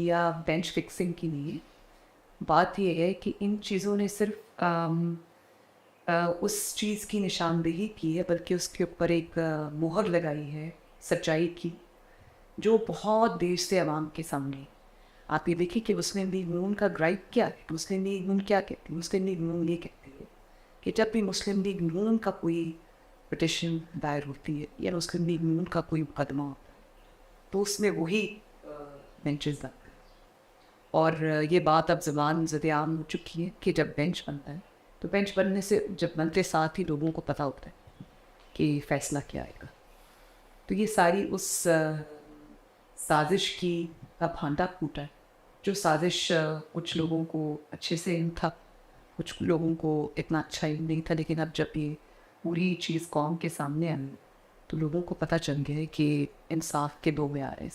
یا bench fixing کی نہیں ہے. بات یہ ہے کہ ان چیزوں نے صرف اس چیز کی نشاندہی کی ہے بلکہ اس کے اوپر ایک مہر لگائی ہے سچائی کی جو بہت دیر سے عوام کے سامنے. آپ یہ دیکھیں کہ مسلم لیگ نون کا گرائپ کیا ہے. مسلم لیگ نون کیا کہتی ہے؟ مسلم لیگ نون یہ کہتی ہے کہ جب بھی مسلم لیگ نون کا کوئی پٹیشن دائر ہوتی ہے یا مسلم لیگ نون کا کوئی مقدمہ ہوتا ہے تو اس میں وہی بینچز لگتے ہیں. اور یہ بات اب زبان زد عام ہو چکی ہے کہ جب بینچ بنتا ہے تو بینچ بننے سے جب بنتے ساتھ ہی لوگوں کو پتہ ہوتا ہے کہ فیصلہ کیا آئے گا. تو یہ ساری اس سازش کی کا بھانڈا پھوٹا ہے جو سازش کچھ لوگوں کو اچھے سے علم تھا, کچھ لوگوں کو اتنا اچھا علم نہیں تھا, لیکن اب جب یہ پوری چیز قوم کے سامنے آئی تو لوگوں کو پتہ چل گیا ہے کہ انصاف کے دو معیار ہیں.